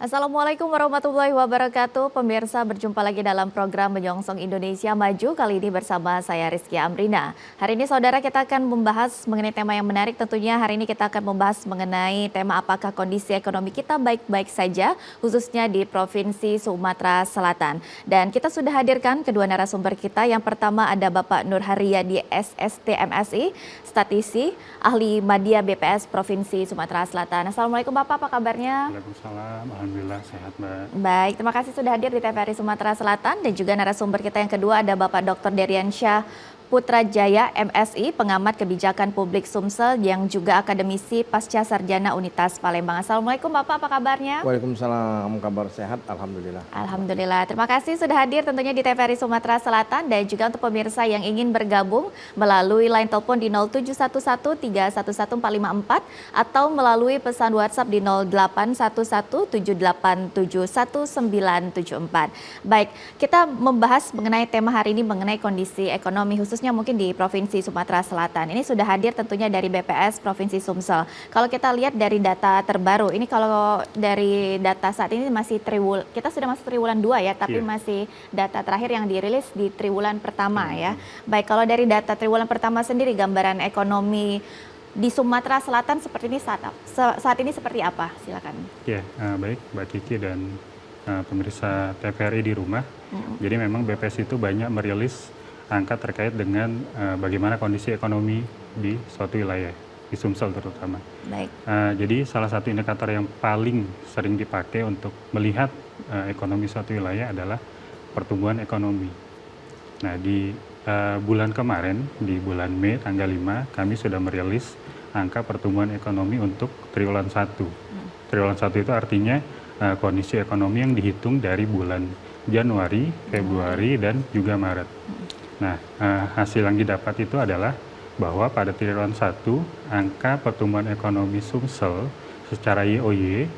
Assalamualaikum warahmatullahi wabarakatuh. Pemirsa, berjumpa lagi dalam program Menyongsong Indonesia Maju, kali ini bersama saya Rizky Amrina. Hari ini saudara, kita akan membahas mengenai tema yang menarik. Tentunya hari ini kita akan membahas mengenai tema apakah kondisi ekonomi kita baik-baik saja, khususnya di Provinsi Sumatera Selatan. Dan kita sudah hadirkan kedua narasumber kita. Yang pertama ada Bapak Nur Haryadi SST MSI, statisi, ahli Madya BPS Provinsi Sumatera Selatan. Assalamualaikum Bapak, apa kabarnya? Waalaikumsalam, alhamdulillah sehat Mbak. Baik, terima kasih sudah hadir di TVRI Sumatera Selatan. Dan juga narasumber kita yang kedua ada Bapak Dr. Deriansyah Putrajaya MSI, pengamat kebijakan publik Sumsel yang juga akademisi pasca sarjana Unitas Palembang. Assalamualaikum Bapak, apa kabarnya? Waalaikumsalam, kabar sehat, alhamdulillah. Alhamdulillah, terima kasih sudah hadir tentunya di TVRI Sumatera Selatan. Dan juga untuk pemirsa yang ingin bergabung melalui line telepon di 0711311454 atau melalui pesan WhatsApp di 081178711974. Baik, kita membahas mengenai tema hari ini mengenai kondisi ekonomi khususnya mungkin di Provinsi Sumatera Selatan. Ini sudah hadir tentunya dari BPS Provinsi Sumsel. Kalau kita lihat dari data terbaru, ini kalau dari data saat ini masih kita sudah masuk triwulan 2 ya, tapi masih data terakhir yang dirilis di triwulan pertama ya. Baik, kalau dari data triwulan pertama sendiri, gambaran ekonomi di Sumatera Selatan seperti ini saat ini seperti apa? Silakan. Ya, baik Mbak Kiki dan pemirsa TVRI di rumah. Jadi memang BPS itu banyak merilis angka terkait dengan bagaimana kondisi ekonomi di suatu wilayah, di Sumsel terutama. Baik. Jadi salah satu indikator yang paling sering dipakai untuk melihat ekonomi suatu wilayah adalah pertumbuhan ekonomi. Nah, di bulan kemarin, di bulan Mei tanggal 5, kami sudah merilis angka pertumbuhan ekonomi untuk triwulan 1. Triwulan 1 itu artinya kondisi ekonomi yang dihitung dari bulan Januari, Februari, dan juga Maret. Nah, hasil yang didapat itu adalah bahwa pada triwulan 1, angka pertumbuhan ekonomi Sumsel secara YoY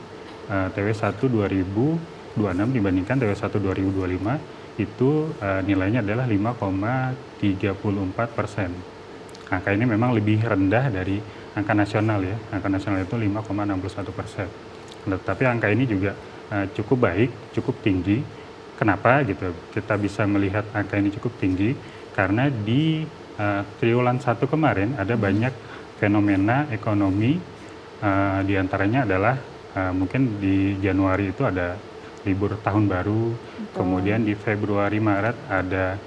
TW1 2026 dibandingkan TW1 2025 itu nilainya adalah 5,34%. Angka ini memang lebih rendah dari angka nasional ya. Angka nasional itu 5,61%. Tetapi angka ini juga cukup baik, cukup tinggi. Kenapa gitu? Kita bisa melihat angka ini cukup tinggi karena di triwulan 1 kemarin ada banyak fenomena ekonomi, diantaranya adalah mungkin di Januari itu ada libur tahun baru, kemudian di Februari Maret ada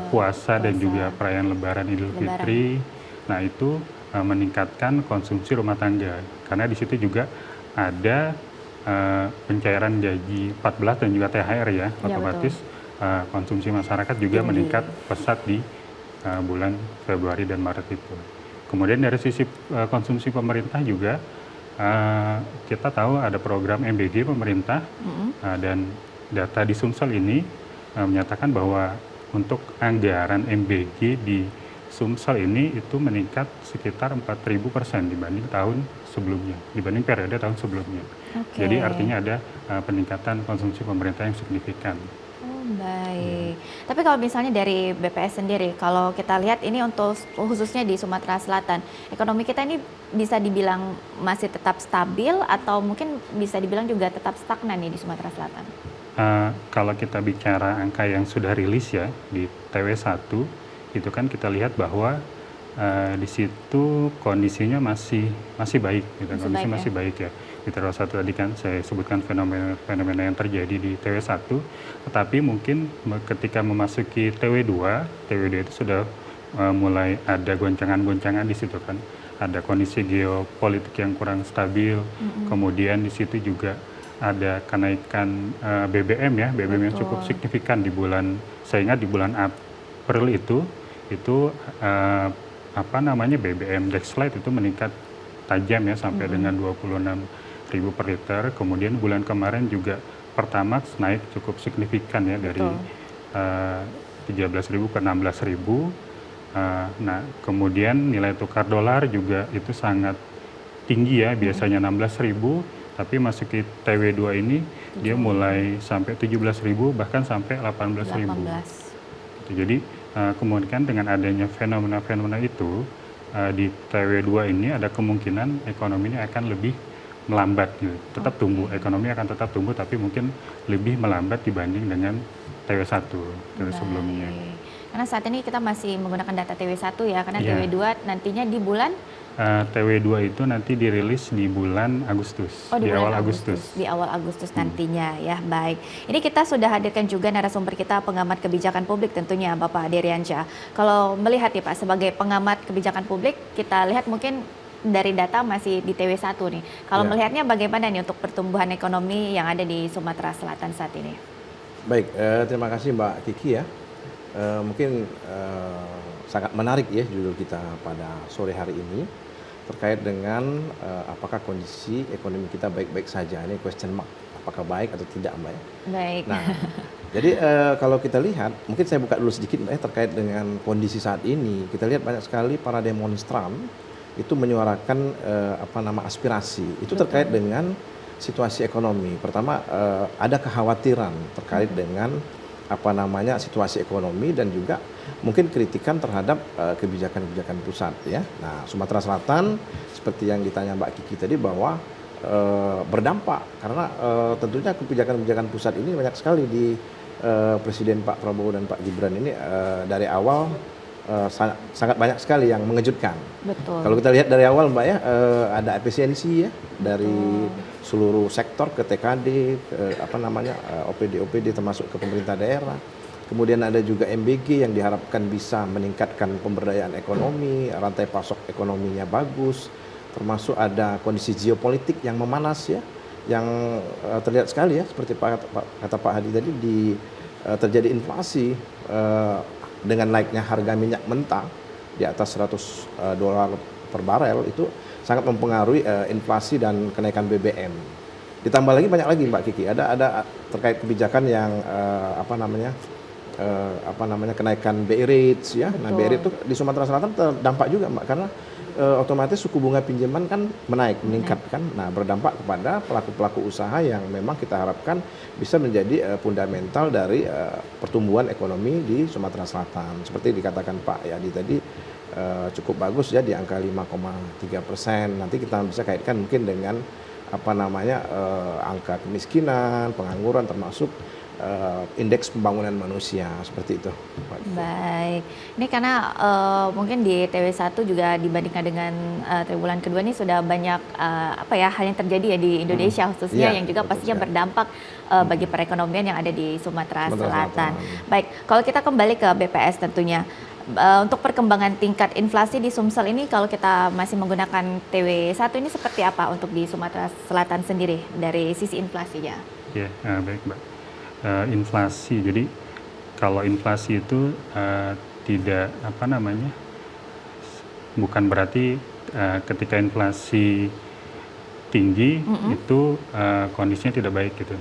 puasa dan juga perayaan Lebaran Idul Fitri. Nah, itu meningkatkan konsumsi rumah tangga karena di situ juga ada pencairan gaji 14 dan juga THR ya, otomatis konsumsi masyarakat juga meningkat pesat di bulan Februari dan Maret itu. Kemudian dari sisi konsumsi pemerintah juga kita tahu ada program MBG pemerintah dan data di Sumsel ini menyatakan bahwa untuk anggaran MBG di Sumsel ini itu meningkat sekitar 4.000% dibanding tahun sebelumnya, dibanding periode tahun sebelumnya. Jadi artinya ada peningkatan konsumsi pemerintah yang signifikan. Oh, baik. Tapi kalau misalnya dari BPS sendiri, kalau kita lihat ini untuk khususnya di Sumatera Selatan, ekonomi kita ini bisa dibilang masih tetap stabil atau mungkin bisa dibilang juga tetap stagnan nih di Sumatera Selatan? Kalau kita bicara angka yang sudah rilis ya di TW1, itu kan kita lihat bahwa di situ kondisinya masih baik, gitu. Kondisi masih baik ya. Di triwulan 1 tadi kan saya sebutkan fenomena yang terjadi di TW1, tetapi mungkin ketika memasuki TW2 itu sudah mulai ada goncangan-goncangan di situ kan. Ada kondisi geopolitik yang kurang stabil, kemudian di situ juga ada kenaikan BBM ya, BBM yang cukup signifikan di bulan, saya ingat di bulan April itu BBM Dexlite itu meningkat tajam ya sampai dengan 26.000 per liter. Kemudian bulan kemarin juga Pertamax naik cukup signifikan ya dari 13.000 ke 16.000. Nah, kemudian nilai tukar dolar juga itu sangat tinggi ya, biasanya 16.000, tapi masuk ke TW2 ini dia mulai sampai 17.000 bahkan sampai 18.000. Jadi kemudian dengan adanya fenomena-fenomena itu di TW2 ini ada kemungkinan ekonomi ini akan lebih melambat gitu. Tetap tumbuh, ekonomi akan tetap tumbuh tapi mungkin lebih melambat dibanding dengan TW1 dari sebelumnya. Baik. Karena saat ini kita masih menggunakan data TW1 ya, karena Iya. TW2 nantinya di bulan TW2 itu nanti dirilis di bulan Agustus, di bulan awal Agustus. Di awal Agustus nantinya ya. Baik. Ini kita sudah hadirkan juga narasumber kita pengamat kebijakan publik tentunya Bapak Deriansyah. Kalau melihat ya Pak sebagai pengamat kebijakan publik, kita lihat mungkin dari data masih di TW1 nih. Kalau Ya. melihatnya bagaimana nih untuk pertumbuhan ekonomi yang ada di Sumatera Selatan saat ini? Baik, terima kasih Mbak Kiki ya. Mungkin sangat menarik ya judul kita pada sore hari ini terkait dengan apakah kondisi ekonomi kita baik-baik saja. Ini question mark, apakah baik atau tidak Mbak ya. Baik. Nah, jadi kalau kita lihat, mungkin saya buka dulu sedikit Mbak ya, terkait dengan kondisi saat ini. Kita lihat banyak sekali para demonstran itu menyuarakan aspirasi. Itu terkait dengan situasi ekonomi. Pertama, ada kekhawatiran terkait dengan situasi ekonomi dan juga mungkin kritikan terhadap kebijakan-kebijakan pusat ya. Nah, Sumatera Selatan seperti yang ditanya Mbak Kiki tadi bahwa berdampak karena tentunya kebijakan-kebijakan pusat ini banyak sekali di Presiden Pak Prabowo dan Pak Gibran ini dari awal sangat banyak sekali yang mengejutkan. Betul. Kalau kita lihat dari awal Mbak ya, ada efisiensi ya dari seluruh sektor ke TKD, ke OPD termasuk ke pemerintah daerah. Kemudian ada juga MBG yang diharapkan bisa meningkatkan pemberdayaan ekonomi, rantai pasok ekonominya bagus, termasuk ada kondisi geopolitik yang memanas ya, yang terlihat sekali ya seperti kata Pak Hadi tadi terjadi inflasi dengan naiknya harga minyak mentah di atas $100 per barel itu sangat mempengaruhi inflasi dan kenaikan BBM. Ditambah lagi banyak lagi Mbak Kiki, ada terkait kebijakan yang kenaikan BI rates ya. Nah, BI rate itu di Sumatera Selatan terdampak juga Mbak karena otomatis suku bunga pinjaman kan meningkat kan. Nah, berdampak kepada pelaku-pelaku usaha yang memang kita harapkan bisa menjadi fundamental dari pertumbuhan ekonomi di Sumatera Selatan. Seperti dikatakan Pak Yadi tadi cukup bagus ya di angka 5,3%. Nanti kita bisa kaitkan mungkin dengan angka kemiskinan, pengangguran termasuk indeks pembangunan manusia seperti itu. Baik, ini karena mungkin di TW1 juga dibandingkan dengan triwulan kedua ini sudah banyak hal yang terjadi ya di Indonesia khususnya yang juga pastinya berdampak bagi perekonomian yang ada di Sumatera Selatan. Baik, kalau kita kembali ke BPS tentunya. Untuk perkembangan tingkat inflasi di Sumsel ini kalau kita masih menggunakan TW1 ini seperti apa untuk di Sumatera Selatan sendiri dari sisi inflasinya? Ya, baik Mbak. Inflasi, jadi kalau inflasi itu tidak bukan berarti ketika inflasi tinggi itu kondisinya tidak baik gitu.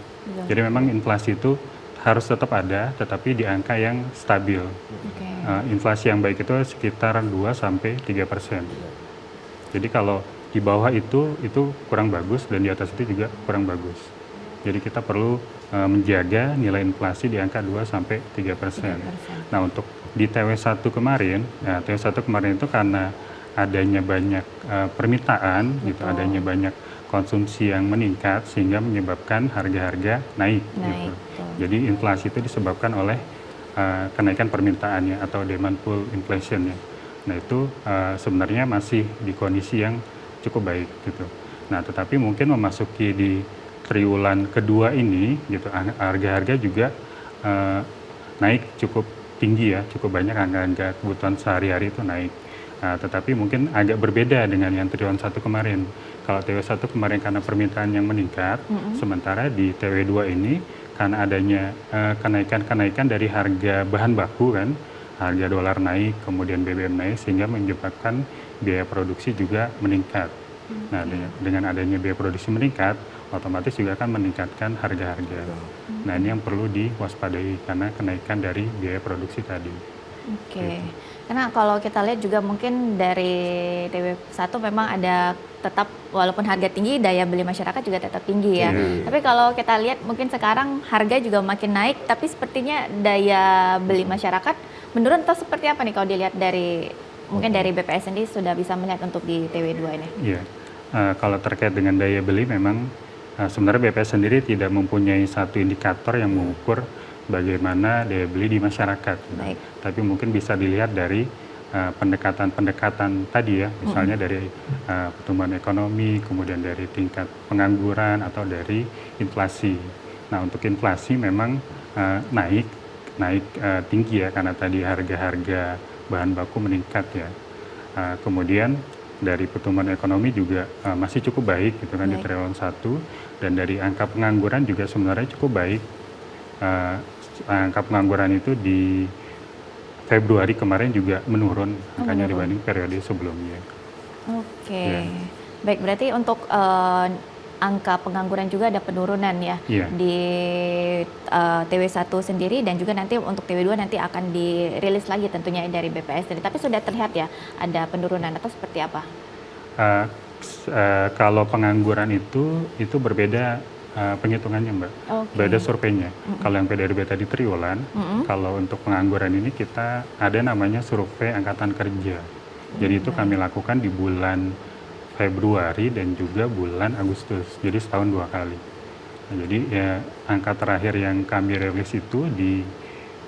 Jadi memang inflasi itu harus tetap ada, tetapi di angka yang stabil. Inflasi yang baik itu sekitar 2-3%. Jadi kalau di bawah itu kurang bagus dan di atas itu juga kurang bagus. Jadi kita perlu menjaga nilai inflasi di angka 2-3%. Nah, untuk di TW1 kemarin, TW1 kemarin itu karena adanya banyak permintaan, gitu, adanya banyak konsumsi yang meningkat sehingga menyebabkan harga-harga naik. Gitu. Jadi inflasi itu disebabkan oleh kenaikan permintaannya atau demand pull inflation ya. Nah itu sebenarnya masih di kondisi yang cukup baik gitu. Nah tetapi mungkin memasuki di triwulan kedua ini gitu harga-harga juga naik cukup tinggi ya, cukup banyak harga kebutuhan sehari-hari itu naik. Tetapi mungkin agak berbeda dengan yang triwulan 1 kemarin. Kalau TW1 kemarin karena permintaan yang meningkat, sementara di TW2 ini karena adanya kenaikan-kenaikan dari harga bahan baku kan, harga dolar naik, kemudian BBM naik sehingga menyebabkan biaya produksi juga meningkat. Nah, dengan adanya biaya produksi meningkat, otomatis juga akan meningkatkan harga-harga. Nah, ini yang perlu diwaspadai karena kenaikan dari biaya produksi tadi. Oke. Karena kalau kita lihat juga mungkin dari TW1 memang ada tetap walaupun harga tinggi daya beli masyarakat juga tetap tinggi ya. Tapi kalau kita lihat mungkin sekarang harga juga makin naik tapi sepertinya daya beli masyarakat menurun atau seperti apa nih kalau dilihat dari mungkin dari BPS sendiri sudah bisa melihat untuk di TW2 ini? Iya. kalau terkait dengan daya beli memang sebenarnya BPS sendiri tidak mempunyai satu indikator yang mengukur bagaimana daya beli di masyarakat. Baik. Tapi mungkin bisa dilihat dari pendekatan-pendekatan tadi ya, misalnya dari pertumbuhan ekonomi, kemudian dari tingkat pengangguran atau dari inflasi. Nah, untuk inflasi memang naik tinggi ya, karena tadi harga-harga bahan baku meningkat ya. Kemudian dari pertumbuhan ekonomi juga masih cukup baik gitu kan, di triwulan 1, dan dari angka pengangguran juga sebenarnya cukup baik. Angka pengangguran itu di Februari kemarin juga menurun angkanya dibanding periode sebelumnya. Oke. Baik, berarti untuk angka pengangguran juga ada penurunan ya di TW1 sendiri, dan juga nanti untuk TW2 nanti akan dirilis lagi tentunya dari BPS sendiri. Tapi sudah terlihat ya ada penurunan atau seperti apa? Kalau pengangguran itu berbeda penghitungannya, Mbak. Beda surveinya. Kalau yang PDRB tadi triwulan, kalau untuk pengangguran ini kita ada namanya survei angkatan kerja. Jadi itu kami lakukan di bulan Februari dan juga bulan Agustus. Jadi setahun 2 kali. Nah, jadi ya angka terakhir yang kami rilis itu di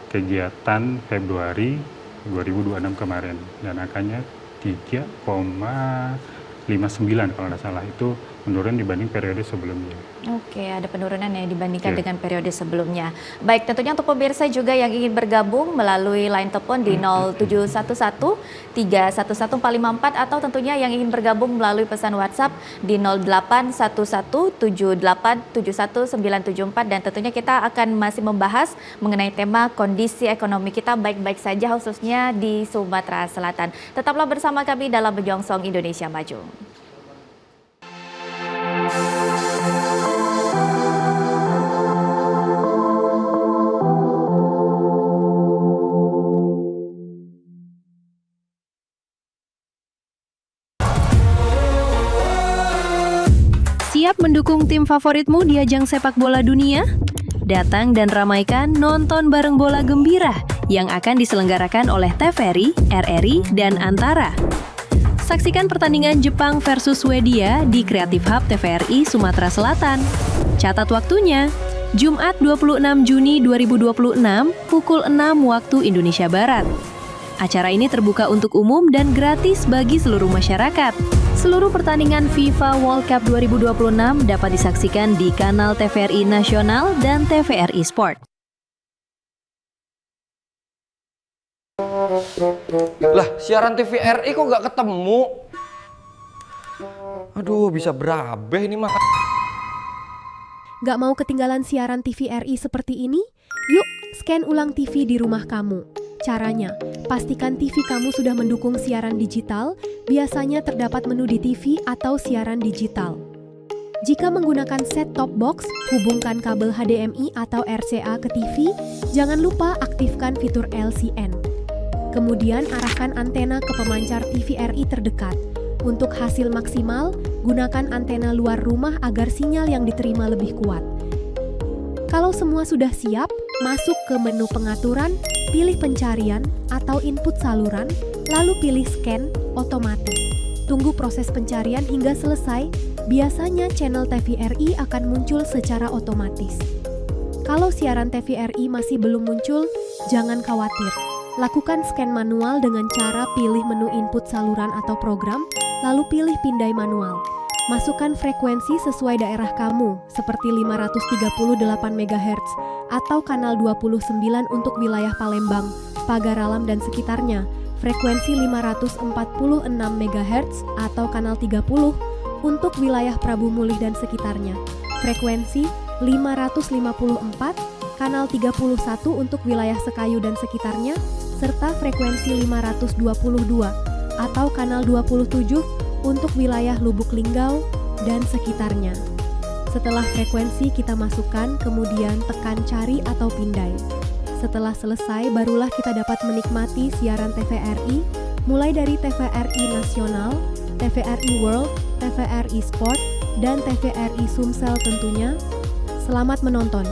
kegiatan Februari 2026 kemarin, dan angkanya 3,59 kalau nggak salah, itu menurun dibanding periode sebelumnya. Oke, ada penurunan ya dibandingkan dengan periode sebelumnya. Baik, tentunya untuk pemirsa juga yang ingin bergabung melalui line telepon di 0711 311 454, atau tentunya yang ingin bergabung melalui pesan WhatsApp di 0811 7871 974, dan tentunya kita akan masih membahas mengenai tema kondisi ekonomi kita baik-baik saja khususnya di Sumatera Selatan. Tetaplah bersama kami dalam Menyongsong Indonesia Maju. Siap mendukung tim favoritmu di ajang sepak bola dunia? Datang dan ramaikan nonton bareng bola gembira yang akan diselenggarakan oleh TVRI, RRI, dan Antara. Saksikan pertandingan Jepang versus Swedia di Creative Hub TVRI Sumatera Selatan. Catat waktunya, Jumat 26 Juni 2026 pukul 6 waktu Indonesia Barat. Acara ini terbuka untuk umum dan gratis bagi seluruh masyarakat. Seluruh pertandingan FIFA World Cup 2026 dapat disaksikan di kanal TVRI Nasional dan TVRI Sport. Lah, siaran TVRI kok nggak ketemu? Aduh, bisa berabe ini mah. Gak mau ketinggalan siaran TVRI seperti ini? Yuk, scan ulang TV di rumah kamu. Caranya, pastikan TV kamu sudah mendukung siaran digital, biasanya terdapat menu di TV atau siaran digital. Jika menggunakan set-top box, hubungkan kabel HDMI atau RCA ke TV, jangan lupa aktifkan fitur LCN. Kemudian arahkan antena ke pemancar TVRI terdekat. Untuk hasil maksimal, gunakan antena luar rumah agar sinyal yang diterima lebih kuat. Kalau semua sudah siap, masuk ke menu pengaturan, pilih pencarian atau input saluran, lalu pilih scan otomatis. Tunggu proses pencarian hingga selesai, biasanya channel TVRI akan muncul secara otomatis. Kalau siaran TVRI masih belum muncul, jangan khawatir. Lakukan scan manual dengan cara pilih menu input saluran atau program, lalu pilih pindai manual. Masukkan frekuensi sesuai daerah kamu, seperti 538 MHz atau kanal 29 untuk wilayah Palembang, Pagaralam dan sekitarnya, frekuensi 546 MHz atau kanal 30 untuk wilayah Prabu Mulih dan sekitarnya, frekuensi 554, kanal 31 untuk wilayah Sekayu dan sekitarnya, serta frekuensi 522 atau kanal 27 untuk wilayah Lubuk Linggau dan sekitarnya. Setelah frekuensi kita masukkan, kemudian tekan cari atau pindai. Setelah selesai, barulah kita dapat menikmati siaran TVRI, mulai dari TVRI Nasional, TVRI World, TVRI Sport, dan TVRI Sumsel tentunya. Selamat menonton!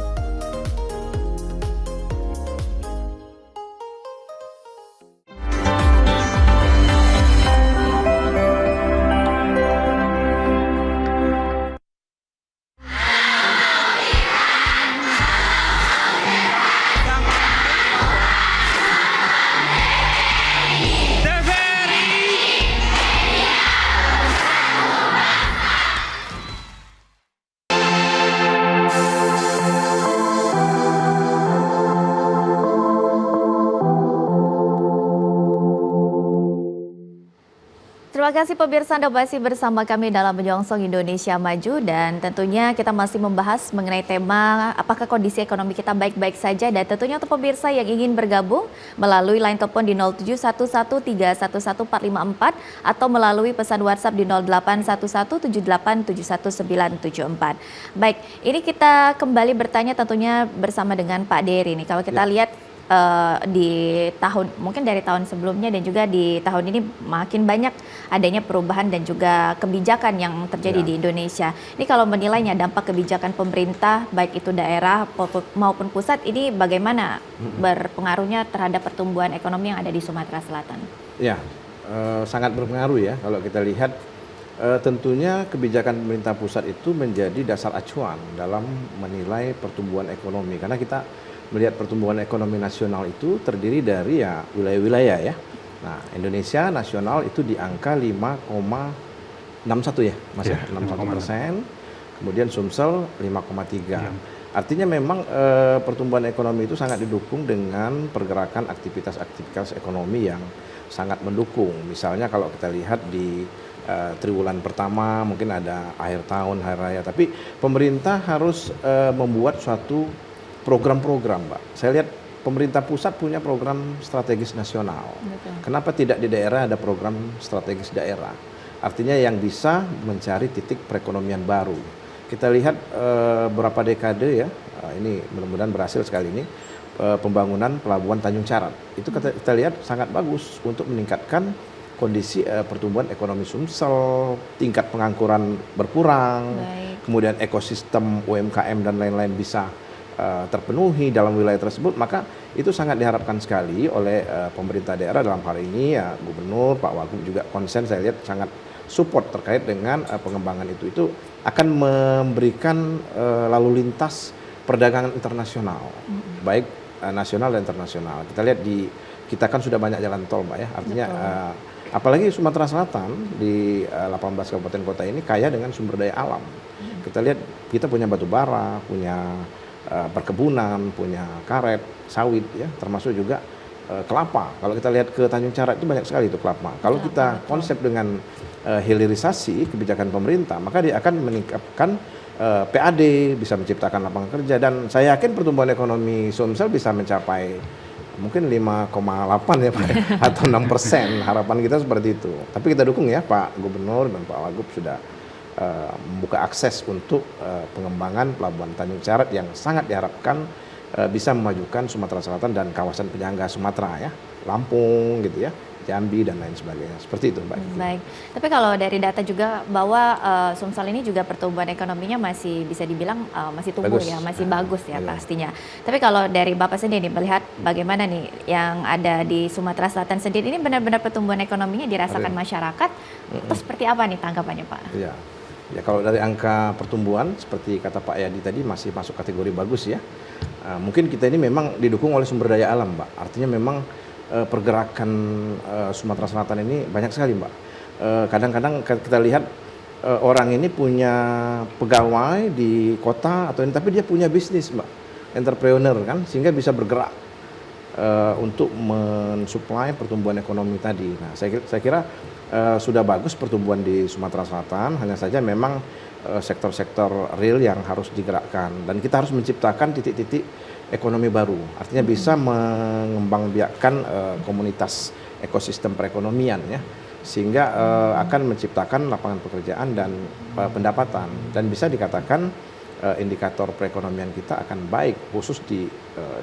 Terima kasih pemirsa, Anda masih bersama kami dalam Menyongsong Indonesia Maju, dan tentunya kita masih membahas mengenai tema apakah kondisi ekonomi kita baik-baik saja, dan tentunya untuk pemirsa yang ingin bergabung melalui line telepon di 0711311454 atau melalui pesan WhatsApp di 081178711974. Baik, ini kita kembali bertanya tentunya bersama dengan Pak Dery nih. Kalau kita lihat di tahun, mungkin dari tahun sebelumnya dan juga di tahun ini makin banyak adanya perubahan dan juga kebijakan yang terjadi di Indonesia. Ini kalau menilainya dampak kebijakan pemerintah baik itu daerah maupun pusat, ini bagaimana berpengaruhnya terhadap pertumbuhan ekonomi yang ada di Sumatera Selatan? Ya, sangat berpengaruh ya kalau kita lihat. Tentunya kebijakan pemerintah pusat itu menjadi dasar acuan dalam menilai pertumbuhan ekonomi, karena kita melihat pertumbuhan ekonomi nasional itu terdiri dari ya wilayah-wilayah ya. Nah, Indonesia nasional itu di angka 5,61 ya, Mas ya, 61%. Kemudian Sumsel 5,3. Artinya memang pertumbuhan ekonomi itu sangat didukung dengan pergerakan aktivitas-aktivitas ekonomi yang sangat mendukung. Misalnya kalau kita lihat di triwulan pertama mungkin ada akhir tahun, hari raya, tapi pemerintah harus membuat suatu program-program, Mbak. Saya lihat pemerintah pusat punya program strategis nasional. Betul. Kenapa tidak di daerah ada program strategis daerah? Artinya yang bisa mencari titik perekonomian baru. Kita lihat berapa dekade ya, ini mudah-mudahan berhasil sekali ini, pembangunan pelabuhan Tanjung Carat. Itu kita lihat sangat bagus untuk meningkatkan kondisi pertumbuhan ekonomi Sumsel, tingkat pengangguran berkurang, kemudian ekosistem UMKM dan lain-lain bisa terpenuhi dalam wilayah tersebut, maka itu sangat diharapkan sekali oleh pemerintah daerah dalam hal ini ya, Gubernur, Pak Wagub juga konsen, saya lihat sangat support terkait dengan pengembangan itu. Itu akan memberikan lalu lintas perdagangan internasional, baik nasional dan internasional. Kita lihat kita kan sudah banyak jalan tol, Mbak ya, artinya apalagi Sumatera Selatan di 18 kabupaten kota ini kaya dengan sumber daya alam. Kita lihat kita punya batu bara, punya perkebunan, punya karet, sawit ya, termasuk juga kelapa. Kalau kita lihat ke Tanjung Carat itu banyak sekali itu kelapa. Kalau kita konsep dengan hilirisasi kebijakan pemerintah, maka dia akan meningkatkan PAD, bisa menciptakan lapangan kerja, dan saya yakin pertumbuhan ekonomi Sumsel bisa mencapai mungkin 5,8 ya Pak, atau 6%. Harapan kita seperti itu. Tapi kita dukung ya Pak Gubernur dan Pak Wagub sudah membuka akses untuk pengembangan pelabuhan Tanjung Carat yang sangat diharapkan bisa memajukan Sumatera Selatan dan kawasan penyangga Sumatera ya, Lampung gitu ya, Jambi dan lain sebagainya. Seperti itu Mbak. Baik, tapi kalau dari data juga bahwa Sumsel ini juga pertumbuhan ekonominya masih bisa dibilang masih tumbuh ya, masih bagus ya pastinya. Tapi kalau dari Bapak sendiri melihat bagaimana nih yang ada di Sumatera Selatan sendiri, ini benar-benar pertumbuhan ekonominya dirasakan masyarakat, terus seperti apa nih tanggapannya Pak? Iya. Ya kalau dari angka pertumbuhan seperti kata Pak Yadi tadi masih masuk kategori bagus ya. Mungkin kita ini memang didukung oleh sumber daya alam, Mbak. Artinya memang pergerakan Sumatera Selatan ini banyak sekali, Mbak. Kadang-kadang kita lihat orang ini punya pegawai di kota atau ini, tapi dia punya bisnis, Mbak, entrepreneur kan, sehingga bisa bergerak untuk mensuplai pertumbuhan ekonomi tadi. Nah, saya kira sudah bagus pertumbuhan di Sumatera Selatan, hanya saja memang sektor-sektor real yang harus digerakkan, dan kita harus menciptakan titik-titik ekonomi baru, artinya bisa mengembangbiakkan komunitas ekosistem perekonomian ya, sehingga akan menciptakan lapangan pekerjaan dan pendapatan, dan bisa dikatakan indikator perekonomian kita akan baik khusus di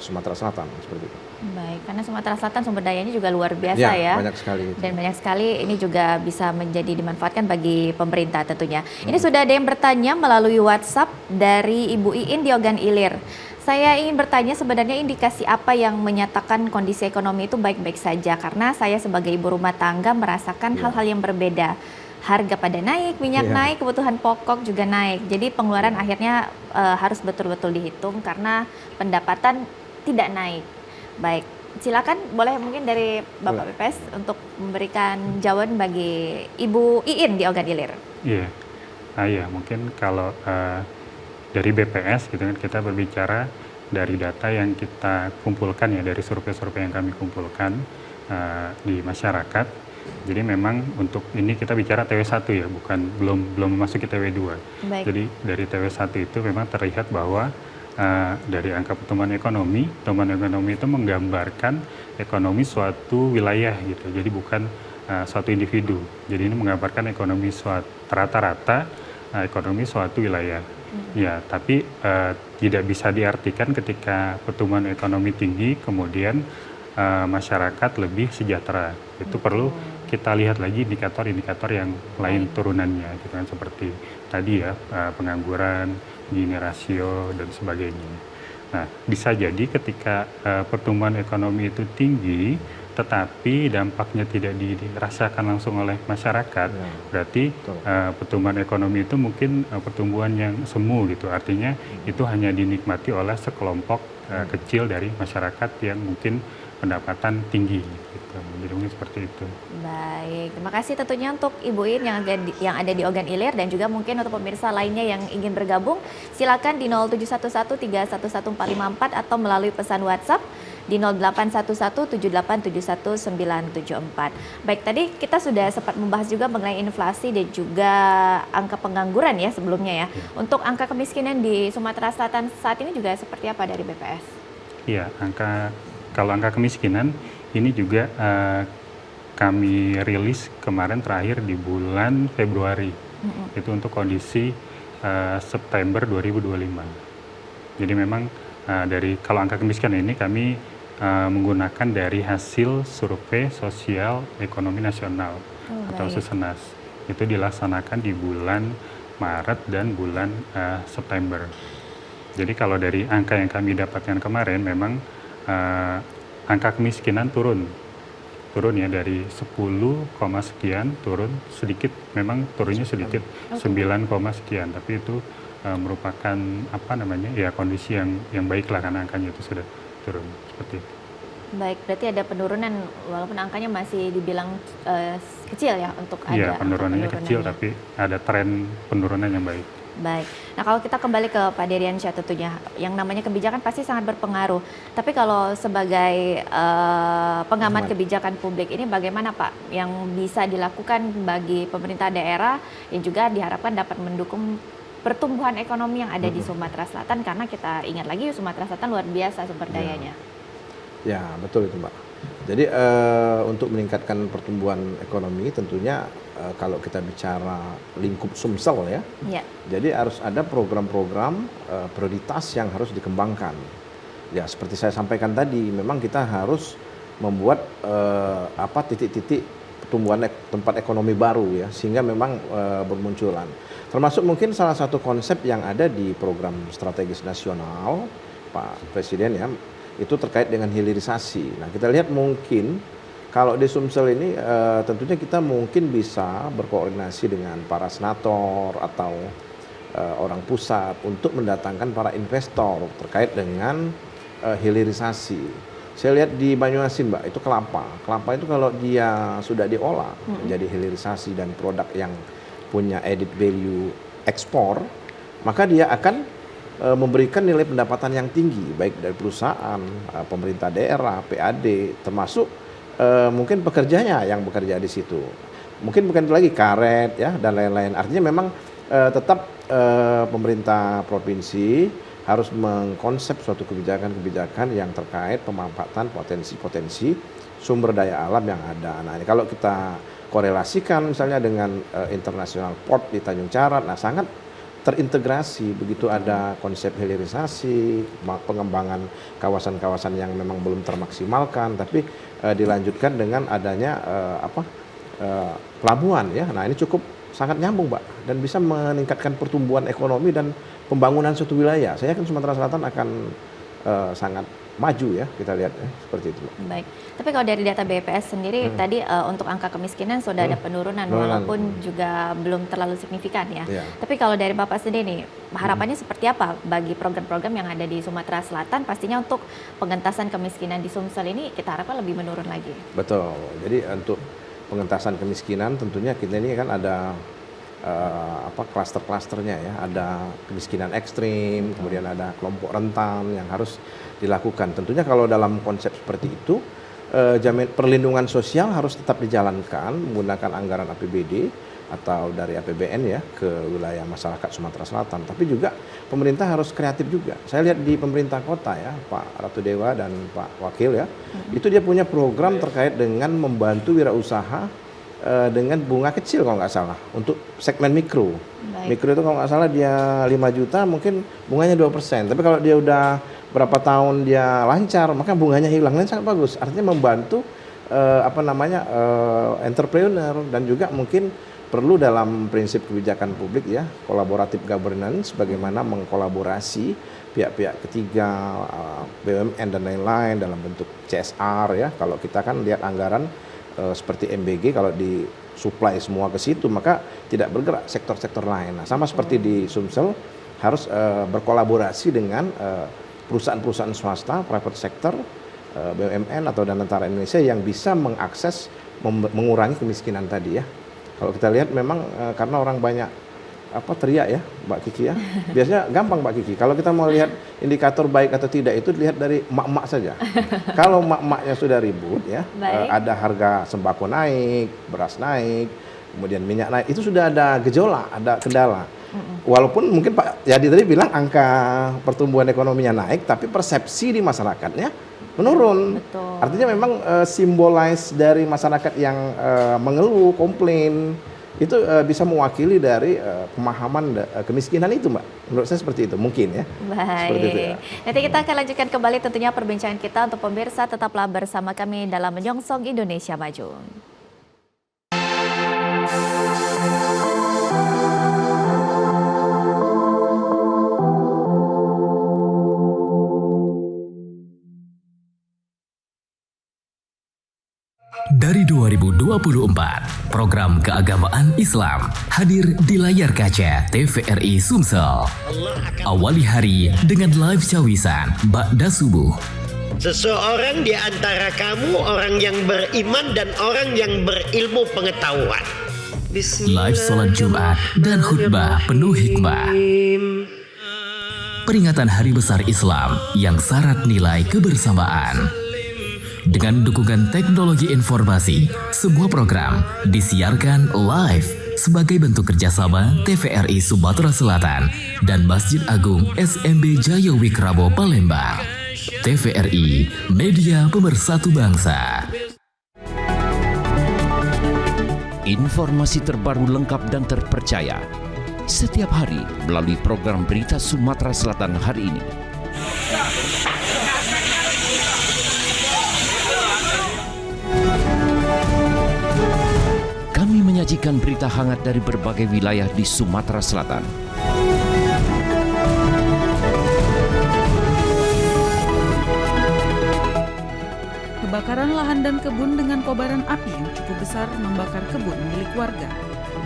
Sumatera Selatan seperti itu. Baik, karena Sumatera Selatan sumber dayanya juga luar biasa ya. Banyak sekali. Dan banyak sekali ini juga bisa menjadi dimanfaatkan bagi pemerintah tentunya. Ini sudah ada yang bertanya melalui WhatsApp dari Ibu Iin di Ogan Ilir. Saya ingin bertanya sebenarnya indikasi apa yang menyatakan kondisi ekonomi itu baik-baik saja, karena saya sebagai ibu rumah tangga merasakan hal-hal yang berbeda. Harga pada naik, minyak naik, kebutuhan pokok juga naik. Jadi pengeluaran akhirnya harus betul-betul dihitung karena pendapatan tidak naik. Baik, silakan boleh mungkin dari Bapak BPS untuk memberikan jawaban bagi Ibu Iin di Ogan Ilir. Iya, iya mungkin kalau dari BPS gitu kan, kita berbicara dari data yang kita kumpulkan ya, dari survei-survei yang kami kumpulkan di masyarakat. Jadi memang untuk ini kita bicara TW1 ya, belum memasuki TW2. Baik. Jadi dari TW1 itu memang terlihat bahwa dari angka pertumbuhan ekonomi itu menggambarkan ekonomi suatu wilayah gitu. Jadi bukan suatu individu. Jadi ini menggambarkan ekonomi rata-rata ekonomi suatu wilayah. Ya, tapi tidak bisa diartikan ketika pertumbuhan ekonomi tinggi kemudian masyarakat lebih sejahtera. Itu perlu kita lihat lagi indikator-indikator yang lain turunannya, gitu kan, seperti tadi ya, pengangguran, Gini rasio dan sebagainya. Nah, bisa jadi ketika pertumbuhan ekonomi itu tinggi, tetapi dampaknya tidak dirasakan langsung oleh masyarakat, berarti pertumbuhan ekonomi itu mungkin pertumbuhan yang semu gitu. Artinya itu hanya dinikmati oleh sekelompok kecil dari masyarakat yang mungkin pendapatan tinggi. Gitu. Jadi mungkin seperti itu. Baik, terima kasih tentunya untuk Ibu In yang ada di Ogan Ilir, dan juga mungkin untuk pemirsa lainnya yang ingin bergabung, silakan di 0711311454 atau melalui pesan WhatsApp di 081178719194. Baik, tadi kita sudah sempat membahas juga mengenai inflasi dan juga angka pengangguran ya sebelumnya ya. Untuk angka kemiskinan di Sumatera Selatan saat ini juga seperti apa dari BPS? Iya, kalau angka kemiskinan ini juga kami rilis kemarin terakhir di bulan Februari. Itu untuk kondisi September 2025. Jadi memang kalau angka kemiskinan ini kami menggunakan dari hasil survei sosial ekonomi nasional atau Susenas. Itu dilaksanakan di bulan Maret dan bulan September. Jadi kalau dari angka yang kami dapatkan kemarin memang angka kemiskinan turun ya, dari 10, sekian turun sedikit, memang turunnya sedikit, 9, sekian, tapi itu merupakan kondisi yang baik lah karena angkanya itu sudah turun seperti itu. Baik, berarti ada penurunan walaupun angkanya masih dibilang kecil ya untuk ada. Iya, penurunannya kecil tapi ada tren penurunan yang baik. Baik, nah kalau kita kembali ke Pak Deriansyah, tentunya yang namanya kebijakan pasti sangat berpengaruh. Tapi kalau sebagai pengamat kebijakan publik ini bagaimana Pak yang bisa dilakukan bagi pemerintah daerah yang juga diharapkan dapat mendukung pertumbuhan ekonomi yang ada di Sumatera Selatan, karena kita ingat lagi Sumatera Selatan luar biasa sumber dayanya. Ya, betul itu Mbak. Jadi untuk meningkatkan pertumbuhan ekonomi tentunya kalau kita bicara lingkup Sumsel ya, jadi harus ada program-program prioritas yang harus dikembangkan. Ya, seperti saya sampaikan tadi, memang kita harus membuat titik-titik pertumbuhan tempat ekonomi baru ya, sehingga memang bermunculan. Termasuk mungkin salah satu konsep yang ada di program strategis nasional Pak Presiden ya, itu terkait dengan hilirisasi. Nah, kita lihat mungkin kalau di Sumsel ini tentunya kita mungkin bisa berkoordinasi dengan para senator atau orang pusat untuk mendatangkan para investor terkait dengan hilirisasi. Saya lihat di Banyuasin Mbak, itu kelapa. Kelapa itu kalau dia sudah diolah menjadi hilirisasi dan produk yang punya added value ekspor, maka dia akan memberikan nilai pendapatan yang tinggi, baik dari perusahaan, pemerintah daerah, PAD, termasuk mungkin pekerjanya yang bekerja di situ. Mungkin bukan lagi karet ya dan lain-lain. Artinya memang tetap pemerintah provinsi harus mengkonsep suatu kebijakan-kebijakan yang terkait pemanfaatan potensi-potensi sumber daya alam yang ada. Nah, ini kalau kita korelasikan misalnya dengan international port di Tanjung Carat, nah sangat terintegrasi. Begitu ada konsep hilirisasi, pengembangan kawasan-kawasan yang memang belum termaksimalkan, tapi dilanjutkan dengan adanya pelabuhan ya. Nah, ini cukup sangat nyambung Mbak, dan bisa meningkatkan pertumbuhan ekonomi dan pembangunan suatu wilayah. Saya yakin Sumatera Selatan akan sangat maju ya, kita lihat ya, seperti itu Mbak. Baik, tapi kalau dari data BPS sendiri tadi untuk angka kemiskinan sudah ada penurunan walaupun juga belum terlalu signifikan ya. Tapi kalau dari Bapak sendiri nih, harapannya seperti apa bagi program-program yang ada di Sumatera Selatan? Pastinya untuk pengentasan kemiskinan di Sumsel ini kita harapkan lebih menurun lagi. Betul, jadi untuk pengentasan kemiskinan tentunya kita ini kan ada klaster-klasternya ya, ada kemiskinan ekstrim, kemudian ada kelompok rentan yang harus dilakukan. Tentunya kalau dalam konsep seperti itu perlindungan sosial harus tetap dijalankan menggunakan anggaran APBD atau dari APBN ya ke wilayah masyarakat Sumatera Selatan. Tapi juga pemerintah harus kreatif juga. Saya lihat di pemerintah kota ya, Pak Ratu Dewa dan Pak Wakil ya, itu dia punya program terkait dengan membantu wirausaha dengan bunga kecil kalau nggak salah untuk segmen mikro. Baik. Mikro itu kalau nggak salah dia 5 juta mungkin bunganya 2%. Tapi kalau dia udah berapa tahun dia lancar maka bunganya hilang. Ini sangat bagus. Artinya membantu entrepreneur dan juga mungkin perlu dalam prinsip kebijakan publik ya, kolaboratif governance, bagaimana mengkolaborasi pihak-pihak ketiga, BUMN dan lain-lain dalam bentuk CSR ya. Kalau kita kan lihat anggaran seperti MBG kalau disuplai semua ke situ maka tidak bergerak sektor-sektor lain. Nah, sama seperti di Sumsel harus berkolaborasi dengan perusahaan-perusahaan swasta, private sector, BUMN atau Dana Tentara Indonesia yang bisa mengakses mengurangi kemiskinan tadi ya. Kalau kita lihat memang karena orang banyak teriak ya Mbak Kiki ya. Biasanya gampang Mbak Kiki. Kalau kita mau lihat indikator baik atau tidak itu dilihat dari emak-emak saja. Kalau emak-emaknya sudah ribut ya, ada harga sembako naik, beras naik, kemudian minyak naik, itu sudah ada gejolak, ada kendala. Walaupun mungkin Pak Yadi tadi bilang angka pertumbuhan ekonominya naik, tapi persepsi di masyarakatnya menurun. Betul. Artinya memang simbolize dari masyarakat yang mengeluh, komplain, itu bisa mewakili dari pemahaman kemiskinan itu, Mbak. Menurut saya seperti itu, mungkin ya. Baik. Seperti itu ya. Nanti kita akan lanjutkan kembali tentunya perbincangan kita. Untuk pemirsa tetaplah bersama kami dalam Menyongsong Indonesia Maju. Dari 2024, program keagamaan Islam hadir di layar kaca TVRI Sumsel. Awali hari dengan live cawisan Ba'da Subuh. Seseorang di antara kamu orang yang beriman dan orang yang berilmu pengetahuan. Live sholat Jumat dan khutbah penuh hikmah. Peringatan Hari Besar Islam yang syarat nilai kebersamaan. Dengan dukungan teknologi informasi, sebuah program disiarkan live sebagai bentuk kerjasama TVRI Sumatera Selatan dan Masjid Agung SMB Jaya Wikrabo Palembang. TVRI, media pemersatu bangsa. Informasi terbaru lengkap dan terpercaya setiap hari melalui program Berita Sumatera Selatan hari ini. Kami menyajikan berita hangat dari berbagai wilayah di Sumatera Selatan. Kebakaran lahan dan kebun dengan kobaran api yang cukup besar membakar kebun milik warga.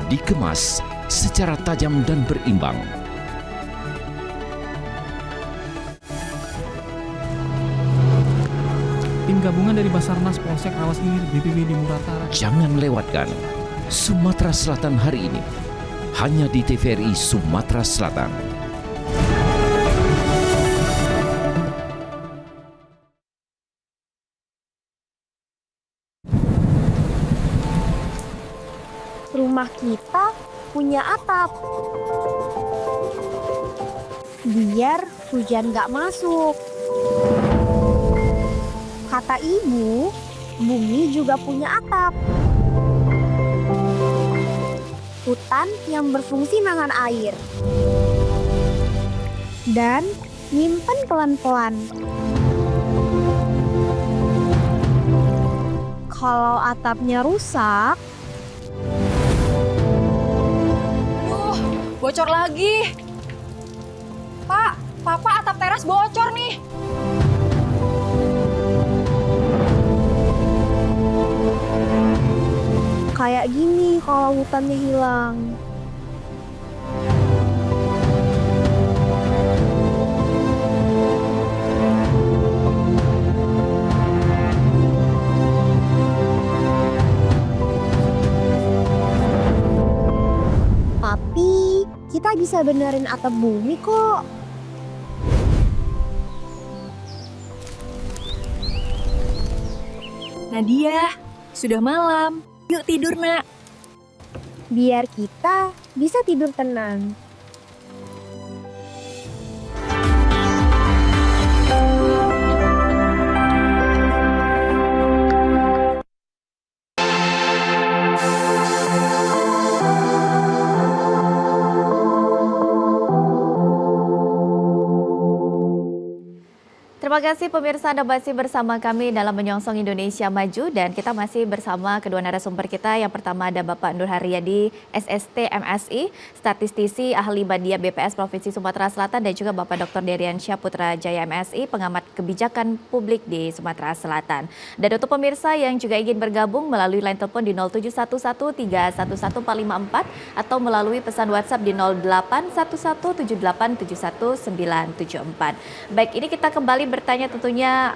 Dikemas secara tajam dan berimbang. Tim gabungan dari Basarnas Polsek Rawas Ilir BPBD Muratara. Jangan lewatkan Sumatera Selatan hari ini hanya di TVRI Sumatera Selatan. Rumah kita punya atap. Biar hujan gak masuk. Kata ibu, bumi juga punya atap. Hutan yang berfungsi nahan air. Dan nyimpen pelan-pelan. Kalau atapnya rusak, bocor lagi. Pak, Papa atap teras bocor nih. kayak gini kalau hutannya hilang. Tapi kita bisa benerin atap bumi kok. Nadia, sudah malam. Yuk tidur, Nak. Biar kita bisa tidur tenang. Terima kasih pemirsa, Anda masih bersama kami dalam Menyongsong Indonesia Maju dan kita masih bersama kedua narasumber kita. Yang pertama ada Bapak Nur Haryadi, SST MSI, statistisi ahli media BPS Provinsi Sumatera Selatan dan juga Bapak Dr. Deriansyah Putra Jaya MSI, pengamat kebijakan publik di Sumatera Selatan. Dan untuk pemirsa yang juga ingin bergabung melalui line telepon di 0711311454 atau melalui pesan WhatsApp di 081178719174. Baik, ini kita kembali bertanya tentunya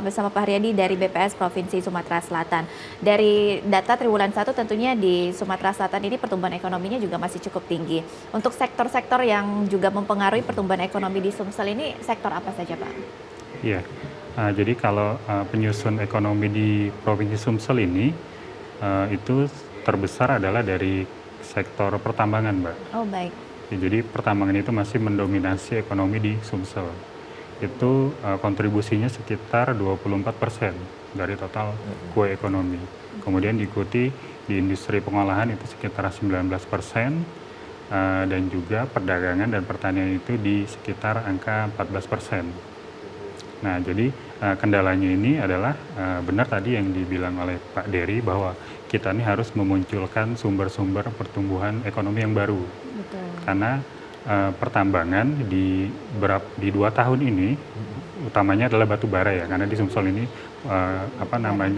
bersama Pak Haryadi dari BPS Provinsi Sumatera Selatan. Dari data triwulan 1 tentunya di Sumatera Selatan ini pertumbuhan ekonominya juga masih cukup tinggi. Untuk sektor-sektor yang juga mempengaruhi pertumbuhan ekonomi di Sumsel ini sektor apa saja, Pak? Iya, jadi kalau penyusun ekonomi di Provinsi Sumsel ini itu terbesar adalah dari sektor pertambangan, Mbak. Oh, baik. Jadi pertambangan itu masih mendominasi ekonomi di Sumsel. Itu kontribusinya sekitar 24% dari total kue ekonomi. Kemudian diikuti di industri pengolahan itu sekitar 19%, dan juga perdagangan dan pertanian itu di sekitar angka 14%. Nah, jadi kendalanya ini adalah benar tadi yang dibilang oleh Pak Dery bahwa kita ini harus memunculkan sumber-sumber pertumbuhan ekonomi yang baru. Betul. Karena pertambangan di 2 tahun ini utamanya adalah batu bara ya, karena di Sumsel ini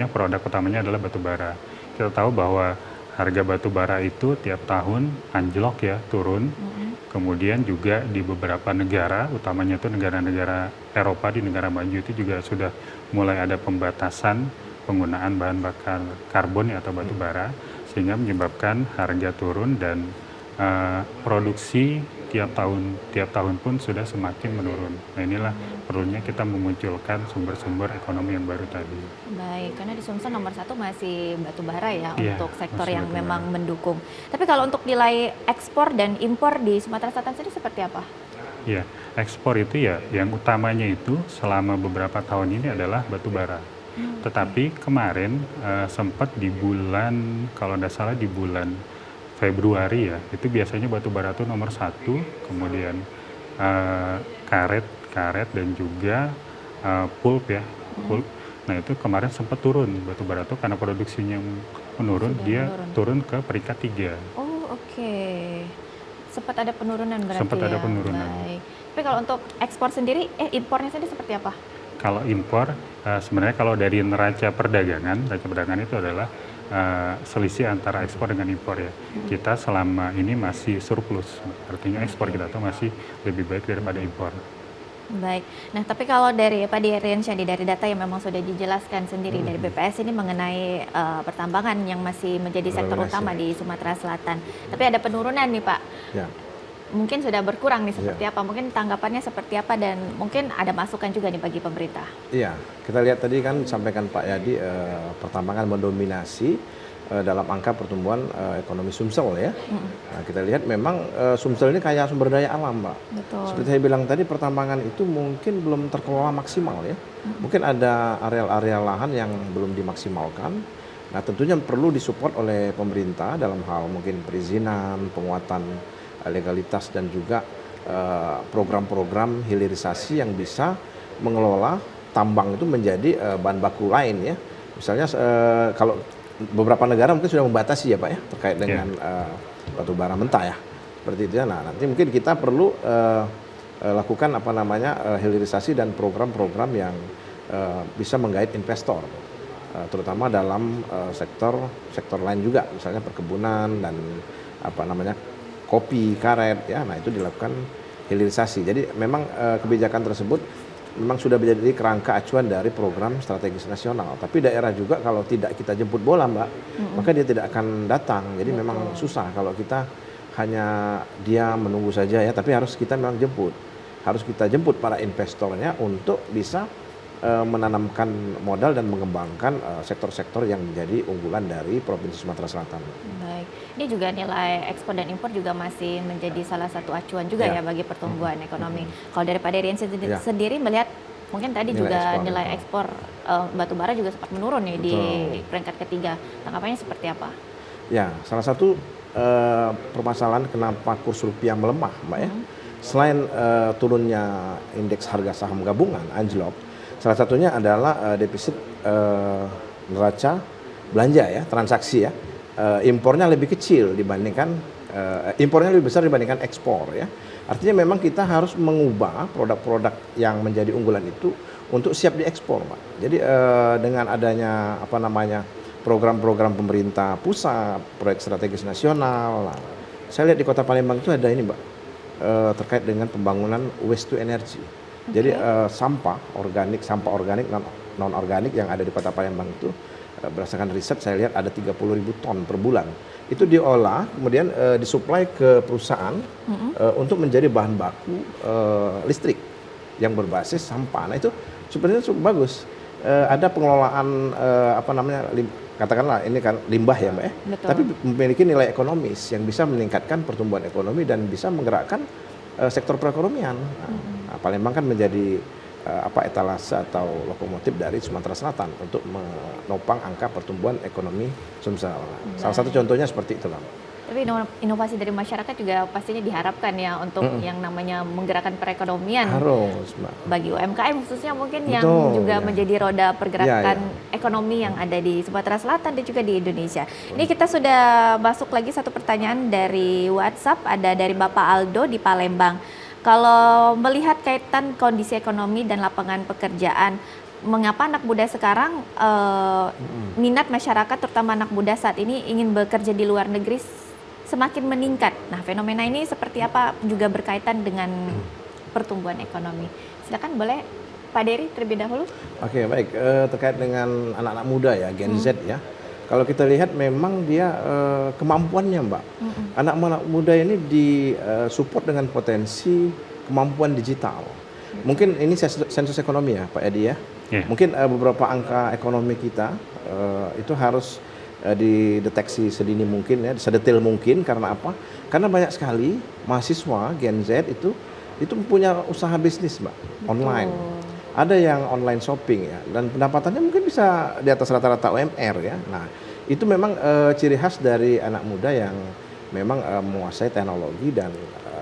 produk utamanya adalah batu bara. Kita tahu bahwa harga batu bara itu tiap tahun anjlok ya, turun. Kemudian juga di beberapa negara, utamanya itu negara-negara Eropa, di negara maju itu juga sudah mulai ada pembatasan penggunaan bahan bakar karbon ya, atau batu bara, sehingga menyebabkan harga turun dan produksi tiap tahun pun sudah semakin menurun. Nah, inilah perlunya kita memunculkan sumber-sumber ekonomi yang baru tadi. Baik, karena di Sumsel nomor 1 masih batu bara ya, Iya, untuk sektor masih yang batu bara. memang mendukung. Tapi kalau untuk nilai ekspor dan impor di Sumatera Selatan sendiri seperti apa? Iya, ekspor itu ya yang utamanya itu selama beberapa tahun ini adalah batu bara. Tetapi kemarin sempat di bulan, kalau tidak salah di bulan Februari ya, itu biasanya batu bara itu nomor 1, kemudian karet dan juga pulp ya, pulp. Nah, itu kemarin sempat turun batu bara itu karena produksinya menurun, turun ke peringkat 3. Oh, oke. Sempat ada penurunan berarti Sempat ada ya? penurunan. Baik. Tapi kalau untuk ekspor sendiri, impornya sendiri seperti apa? Kalau impor, sebenarnya kalau dari neraca perdagangan itu adalah selisih antara ekspor dengan impor ya. Kita selama ini masih surplus, artinya ekspor kita tuh masih lebih baik daripada impor. Baik. Nah, tapi kalau dari Pak Deriansyah dari data yang memang sudah dijelaskan sendiri dari BPS ini mengenai pertambangan yang masih menjadi sektor utama di Sumatera Selatan. Tapi ada penurunan nih, Pak. Ya. Mungkin sudah berkurang nih seperti apa? Mungkin tanggapannya seperti apa dan mungkin ada masukan juga nih bagi pemerintah. Iya, kita lihat tadi kan sampaikan Pak Yadi, pertambangan mendominasi dalam angka pertumbuhan ekonomi Sumsel ya. Nah, kita lihat memang Sumsel ini kaya sumber daya alam, Mbak. Betul. Seperti saya bilang tadi, pertambangan itu mungkin belum terkelola maksimal ya. Mungkin ada areal-areal lahan yang belum dimaksimalkan. Nah, tentunya perlu disupport oleh pemerintah dalam hal mungkin perizinan, penguatan legalitas dan juga program-program hilirisasi yang bisa mengelola tambang itu menjadi bahan baku lain ya. Misalnya kalau beberapa negara mungkin sudah membatasi ya Pak ya terkait dengan batu bara mentah ya. Seperti itu ya. Nah, nanti mungkin kita perlu lakukan hilirisasi dan program-program yang bisa menggait investor. Terutama dalam sektor lain juga, misalnya perkebunan dan kopi, karet ya. Nah, itu dilakukan hilirisasi. Jadi memang kebijakan tersebut memang sudah menjadi kerangka acuan dari program strategis nasional. Tapi daerah juga kalau tidak kita jemput bola, Mbak, maka dia tidak akan datang. Jadi memang susah kalau kita hanya dia menunggu saja ya, tapi harus kita memang jemput. Harus kita jemput para investornya untuk bisa menanamkan modal dan mengembangkan sektor-sektor yang menjadi unggulan dari Provinsi Sumatera Selatan. Baik, ini juga nilai ekspor dan impor juga masih menjadi salah satu acuan juga ya bagi pertumbuhan ekonomi. Kalau dari Pak Derian sendiri melihat mungkin tadi nilai ekspor batu bara juga sempat menurun nih di peringkat ketiga. Tanggapannya seperti apa? Ya, salah satu permasalahan kenapa kurs rupiah melemah, Mbak ya. Selain turunnya indeks harga saham gabungan anjlok, salah satunya adalah defisit neraca belanja ya, transaksi ya. Impornya lebih kecil dibandingkan impornya lebih besar dibandingkan ekspor ya. Artinya memang kita harus mengubah produk-produk yang menjadi unggulan itu untuk siap diekspor, Pak. Jadi dengan adanya program-program pemerintah pusat, proyek strategis nasional. Nah, saya lihat di Kota Palembang itu ada ini, Mbak, terkait dengan pembangunan waste to energy. Jadi sampah organik, non organik yang ada di Kota Palembang itu berdasarkan riset saya lihat ada 30.000 ton per bulan. Itu diolah kemudian disuplai ke perusahaan untuk menjadi bahan baku listrik yang berbasis sampah. Nah itu sebenarnya cukup bagus. Ada pengelolaan katakanlah ini kan limbah ya Mbak ya. Tapi memiliki nilai ekonomis yang bisa meningkatkan pertumbuhan ekonomi dan bisa menggerakkan sektor perekonomian. Nah, Palembang kan menjadi etalase atau lokomotif dari Sumatera Selatan untuk menopang angka pertumbuhan ekonomi Sumsel. Salah satu contohnya seperti itu lah. Tapi inovasi dari masyarakat juga pastinya diharapkan ya untuk yang namanya menggerakkan perekonomian. Harus, Mbak. Bagi UMKM khususnya mungkin yang juga menjadi roda pergerakan ekonomi yang ada di Sumatera Selatan dan juga di Indonesia. Ini kita sudah masuk lagi satu pertanyaan dari WhatsApp, ada dari Bapak Aldo di Palembang. Kalau melihat kaitan kondisi ekonomi dan lapangan pekerjaan, mengapa anak muda sekarang minat masyarakat terutama anak muda saat ini ingin bekerja di luar negeri semakin meningkat. Nah, fenomena ini seperti apa juga berkaitan dengan pertumbuhan ekonomi. Silakan boleh Pak Dery terlebih dahulu. Oke, baik. Terkait dengan anak-anak muda ya, Gen Z ya. Kalau kita lihat memang dia kemampuannya, Mbak. Anak-anak muda ini disupport dengan potensi kemampuan digital. Mungkin ini sensus ekonomi ya, Pak Edi ya. Mungkin beberapa angka ekonomi kita itu harus dideteksi sedini mungkin ya, sedetail mungkin. Karena apa? Karena banyak sekali mahasiswa Gen Z itu punya usaha bisnis, Mbak, online. Ada yang online shopping ya, dan pendapatannya mungkin bisa di atas rata-rata UMR ya. Nah, itu memang ciri khas dari anak muda yang memang menguasai teknologi dan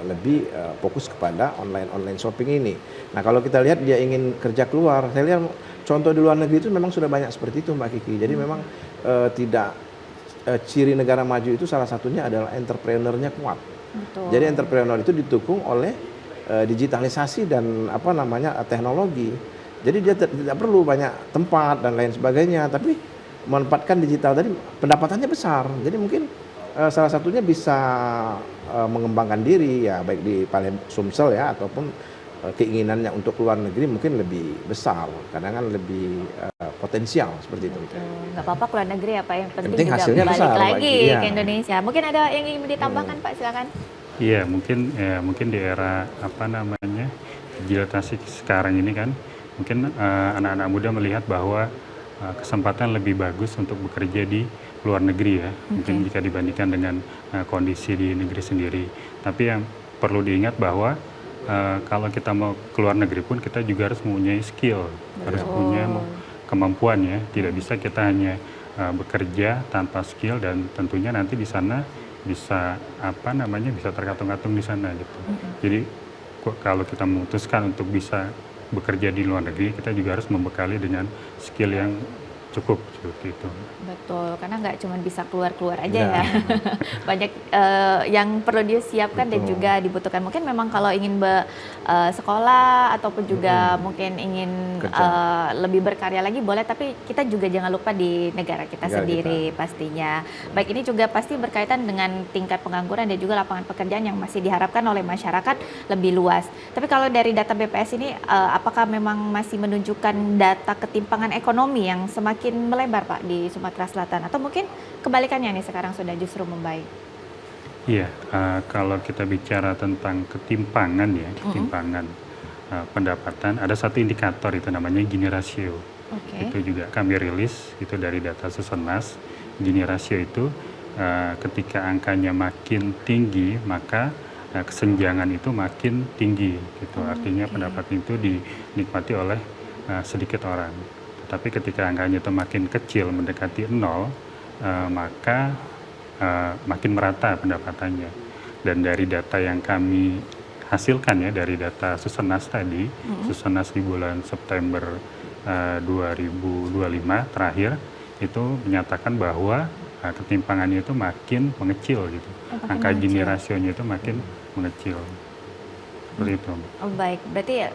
lebih fokus kepada online shopping ini. Nah, kalau kita lihat dia ingin kerja keluar, saya lihat contoh di luar negeri itu memang sudah banyak seperti itu, Mbak Kiki. Jadi memang ciri negara maju itu salah satunya adalah entrepreneurnya kuat. Jadi entrepreneur itu didukung oleh digitalisasi dan teknologi. Jadi dia tidak perlu banyak tempat dan lain sebagainya, tapi memanfaatkan digital tadi pendapatannya besar. Jadi mungkin salah satunya bisa mengembangkan diri ya, baik di Sumsel ya ataupun keinginannya untuk keluar negeri mungkin lebih besar, kadang kan lebih potensial seperti itu. Nggak apa-apa keluar negeri apa yang penting juga hasilnya balik besar lagi ke Indonesia. Mungkin ada yang ingin ditambahkan Pak, silakan. Iya, mungkin di era digitalisasi sekarang ini kan, mungkin anak-anak muda melihat bahwa kesempatan lebih bagus untuk bekerja di luar negeri ya, mungkin jika dibandingkan dengan kondisi di negeri sendiri. Tapi yang perlu diingat bahwa kalau kita mau keluar negeri pun kita juga harus mempunyai skill, harus punya kemampuan ya. Tidak bisa kita hanya bekerja tanpa skill dan tentunya nanti di sana bisa bisa terkatung-katung di sana gitu. Jadi kalau kita memutuskan untuk bisa bekerja di luar negeri, kita juga harus membekali dengan skill yang cukup seperti itu. Betul, karena nggak cuma bisa keluar-keluar aja ya. Banyak yang perlu disiapkan dan juga dibutuhkan. Mungkin memang kalau ingin sekolah ataupun juga mungkin ingin lebih berkarya lagi boleh, tapi kita juga jangan lupa di negara kita sendiri pastinya. Baik, ini juga pasti berkaitan dengan tingkat pengangguran dan juga lapangan pekerjaan yang masih diharapkan oleh masyarakat lebih luas. Tapi kalau dari data BPS ini, apakah memang masih menunjukkan data ketimpangan ekonomi yang semakin melebar Pak di Sumatera Selatan, atau mungkin kebalikannya nih sekarang sudah justru membaik? Iya, kalau kita bicara tentang ketimpangan ya, pendapatan, ada satu indikator itu namanya Gini Ratio. Itu juga kami rilis itu dari data Susenas. Gini Ratio itu ketika angkanya makin tinggi maka kesenjangan itu makin tinggi gitu. Artinya pendapatan itu dinikmati oleh sedikit orang. Tapi ketika angkanya itu makin kecil mendekati 0 maka makin merata pendapatannya. Dan dari data yang kami hasilkan ya dari data Susenas tadi, Susenas di bulan September 2025 terakhir itu menyatakan bahwa ketimpangannya itu makin mengecil gitu. Angka Gini rasionya itu makin mengecil. Seperti itu. Oh, baik, berarti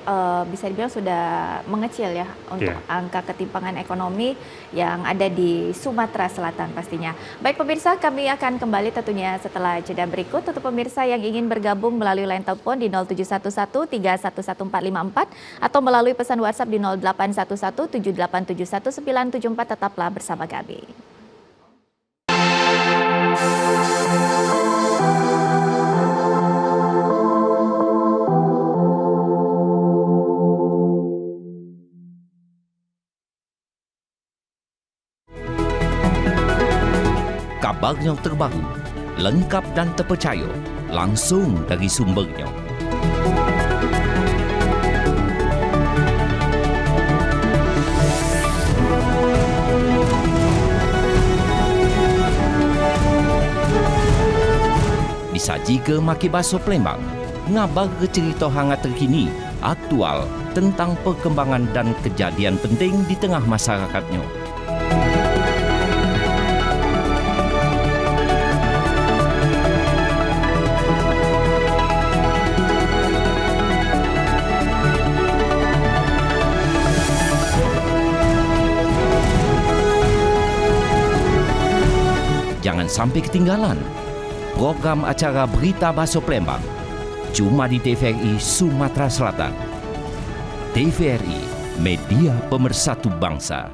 bisa dibilang sudah mengecil ya untuk angka ketimpangan ekonomi yang ada di Sumatera Selatan pastinya. Baik pemirsa, kami akan kembali tentunya setelah jeda berikut. Untuk pemirsa yang ingin bergabung melalui line telepon di 0711-3171454 atau melalui pesan WhatsApp di 0811-7871-974, tetaplah bersama kami. Kabar yang terbaru, lengkap dan terpercaya, langsung dari sumbernya. Disaji ke Maki Baso Palembang, ngabar ke cerita hangat terkini, aktual tentang perkembangan dan kejadian penting di tengah masyarakatnya. Jangan sampai ketinggalan program acara Berita Baso Palembang cuma di TVRI Sumatera Selatan. TVRI, media pemersatu bangsa.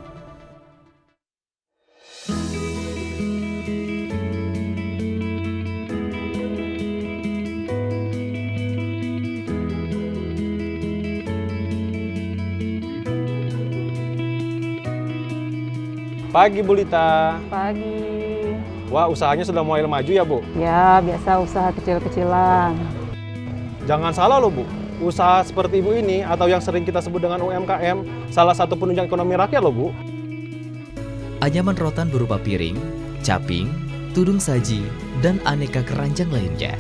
Pagi Bu Lita. Pagi. Wah, usahanya sudah mulai maju ya, Bu? Ya, biasa usaha kecil-kecilan. Jangan salah loh, Bu. Usaha seperti Ibu ini atau yang sering kita sebut dengan UMKM, salah satu penunjang ekonomi rakyat loh, Bu. Anyaman rotan berupa piring, caping, tudung saji, dan aneka keranjang lainnya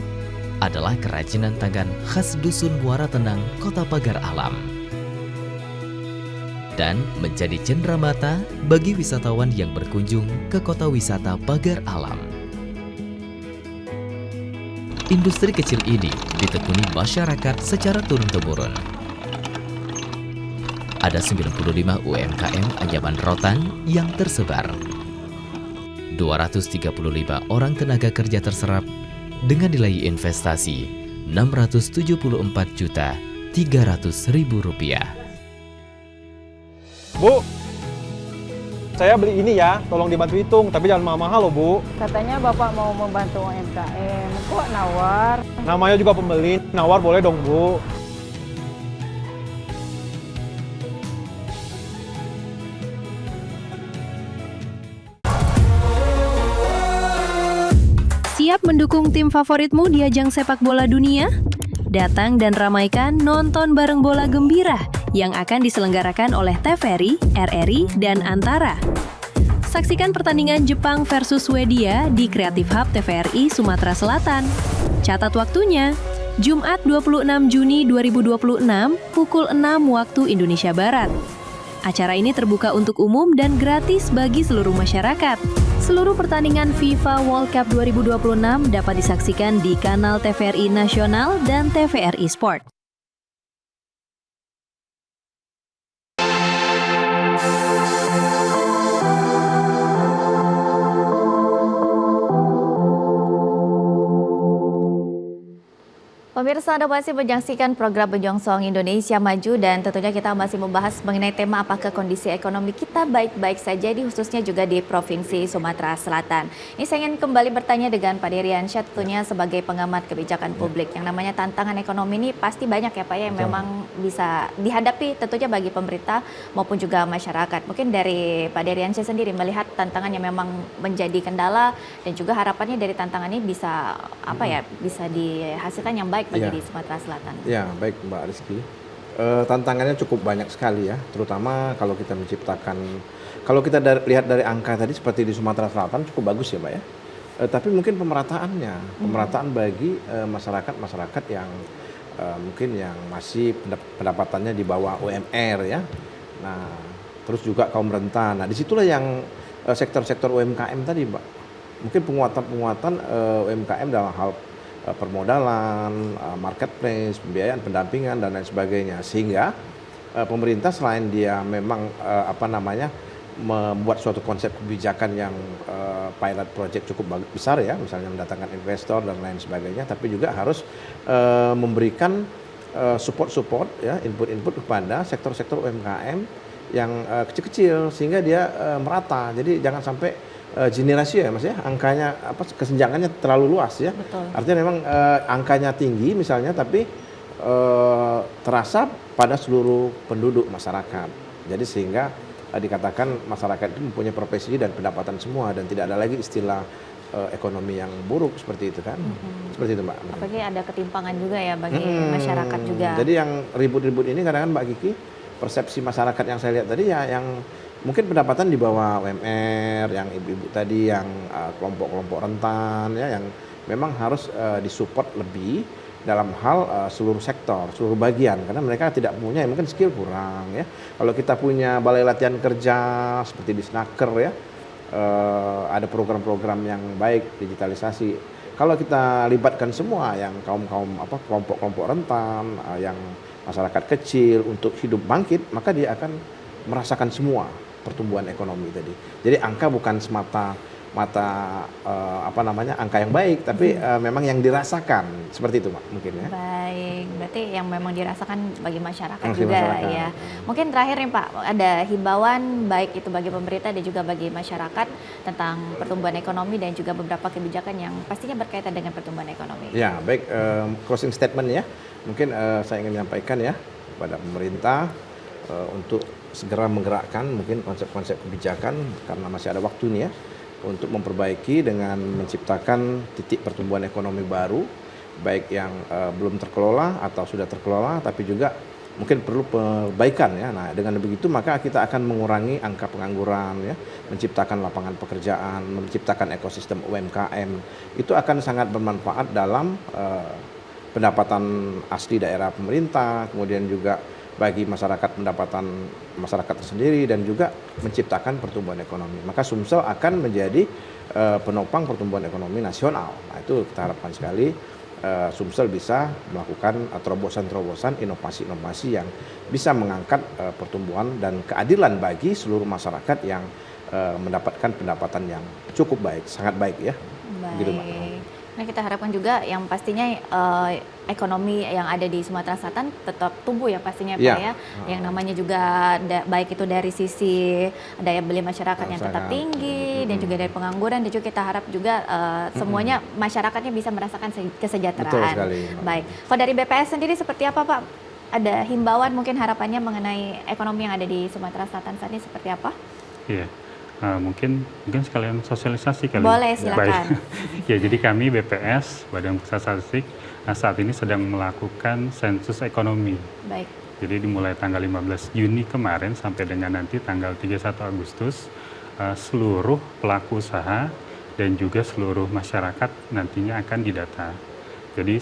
adalah kerajinan tangan khas Dusun Muara Tenang, Kota Pagar Alam. Dan menjadi cenderamata bagi wisatawan yang berkunjung ke kota wisata Pagar Alam. Industri kecil ini ditekuni masyarakat secara turun-temurun. Ada 95 UMKM anyaman rotan yang tersebar. 235 orang tenaga kerja terserap dengan nilai investasi Rp674.300.000. Bu, saya beli ini ya, tolong dibantu hitung, tapi jangan mahal-mahal loh, Bu. Katanya Bapak mau membantu UMKM, kok nawar? Namanya juga pembeli, nawar boleh dong, Bu. Siap mendukung tim favoritmu di ajang sepak bola dunia? Datang dan ramaikan nonton bareng bola gembira yang akan diselenggarakan oleh TVRI, RRI, dan Antara. Saksikan pertandingan Jepang versus Swedia di Creative Hub TVRI Sumatera Selatan. Catat waktunya, Jumat 26 Juni 2026 pukul 6 waktu Indonesia Barat. Acara ini terbuka untuk umum dan gratis bagi seluruh masyarakat. Seluruh pertandingan FIFA World Cup 2026 dapat disaksikan di kanal TVRI Nasional dan TVRI Sport. Pemirsa, Anda masih menyaksikan program Menyongsong Indonesia Maju dan tentunya kita masih membahas mengenai tema apakah kondisi ekonomi kita baik-baik saja khususnya juga di Provinsi Sumatera Selatan. Ini saya ingin kembali bertanya dengan Pak Deriansyah tentunya sebagai pengamat kebijakan publik. Yang namanya tantangan ekonomi ini pasti banyak ya Pak ya yang memang bisa dihadapi tentunya bagi pemerintah maupun juga masyarakat. Mungkin dari Pak Deriansyah sendiri melihat tantangan yang memang menjadi kendala dan juga harapannya dari tantangan ini bisa bisa dihasilkan yang baik bagi di Sumatera Selatan. Ya, baik Mbak Rizky. Tantangannya cukup banyak sekali ya, terutama kalau kita menciptakan, kalau kita lihat dari angka tadi seperti di Sumatera Selatan cukup bagus ya Mbak ya. Tapi mungkin pemerataan bagi masyarakat yang mungkin yang masih pendapatannya di bawah UMR ya. Nah, terus juga kaum rentan. Nah, disitulah yang sektor-sektor UMKM tadi Mbak. Mungkin penguatan UMKM dalam hal permodalan, marketplace, pembiayaan, pendampingan dan lain sebagainya, sehingga pemerintah selain dia memang membuat suatu konsep kebijakan yang pilot project cukup besar ya, misalnya mendatangkan investor dan lain sebagainya, tapi juga harus memberikan support ya, input kepada sektor-sektor UMKM yang kecil-kecil sehingga dia merata. Jadi jangan sampai Gini rasio ya Mas ya, angkanya kesenjangannya terlalu luas ya. Betul. Artinya memang angkanya tinggi misalnya, tapi terasa pada seluruh penduduk masyarakat. Jadi sehingga dikatakan masyarakat itu mempunyai profesi dan pendapatan semua dan tidak ada lagi istilah ekonomi yang buruk seperti itu kan. Seperti itu Mbak. Apalagi ada ketimpangan juga ya bagi masyarakat juga. Jadi yang ribut-ribut ini kadang-kadang Mbak Kiki, persepsi masyarakat yang saya lihat tadi ya yang mungkin pendapatan di bawah UMR, yang ibu-ibu tadi, yang kelompok-kelompok rentan ya, yang memang harus disupport lebih dalam hal seluruh sektor, seluruh bagian, karena mereka tidak punya, mungkin skill kurang ya. Kalau kita punya balai latihan kerja seperti di Snaker ya, ada program-program yang baik digitalisasi. Kalau kita libatkan semua yang kelompok-kelompok rentan, yang masyarakat kecil untuk hidup bangkit, maka dia akan merasakan semua pertumbuhan ekonomi tadi. Jadi angka bukan angka yang baik, tapi memang yang dirasakan seperti itu Pak, mungkin ya. Baik, berarti yang memang dirasakan bagi masyarakat juga ya. Mungkin terakhir nih Pak, ada himbauan baik itu bagi pemerintah dan juga bagi masyarakat tentang pertumbuhan ekonomi dan juga beberapa kebijakan yang pastinya berkaitan dengan pertumbuhan ekonomi. Ya, baik, closing statement ya. Mungkin saya ingin menyampaikan ya kepada pemerintah untuk segera menggerakkan mungkin konsep-konsep kebijakan karena masih ada waktu nih ya untuk memperbaiki dengan menciptakan titik pertumbuhan ekonomi baru, baik yang belum terkelola atau sudah terkelola, tapi juga mungkin perlu perbaikan ya. Nah, dengan begitu maka kita akan mengurangi angka pengangguran ya, menciptakan lapangan pekerjaan, menciptakan ekosistem UMKM. Itu akan sangat bermanfaat dalam pendapatan asli daerah pemerintah, kemudian juga bagi masyarakat, pendapatan masyarakat tersendiri, dan juga menciptakan pertumbuhan ekonomi. Maka Sumsel akan menjadi penopang pertumbuhan ekonomi nasional. Nah, itu kita harapkan sekali Sumsel bisa melakukan terobosan-terobosan, inovasi-inovasi yang bisa mengangkat pertumbuhan dan keadilan bagi seluruh masyarakat yang mendapatkan pendapatan yang cukup baik, sangat baik ya. Baik. Gitu, Mbak. Nah, kita harapkan juga yang pastinya ekonomi yang ada di Sumatera Selatan tetap tumbuh ya pastinya Pak ya. Yang namanya juga baik itu dari sisi daya beli masyarakat yang tetap tinggi dan juga dari pengangguran, dan juga kita harap juga semuanya masyarakatnya bisa merasakan kesejahteraan. Betul sekali. Baik. Kalau dari BPS sendiri seperti apa Pak? Ada himbauan mungkin harapannya mengenai ekonomi yang ada di Sumatera Selatan saat ini seperti apa? Iya. Mungkin sekalian sosialisasi kali. Boleh, silakan. Ya, jadi kami BPS, Badan Pusat Statistik, saat ini sedang melakukan sensus ekonomi. Baik. Jadi dimulai tanggal 15 Juni kemarin sampai dengan nanti tanggal 31 Agustus, seluruh pelaku usaha dan juga seluruh masyarakat nantinya akan didata. Jadi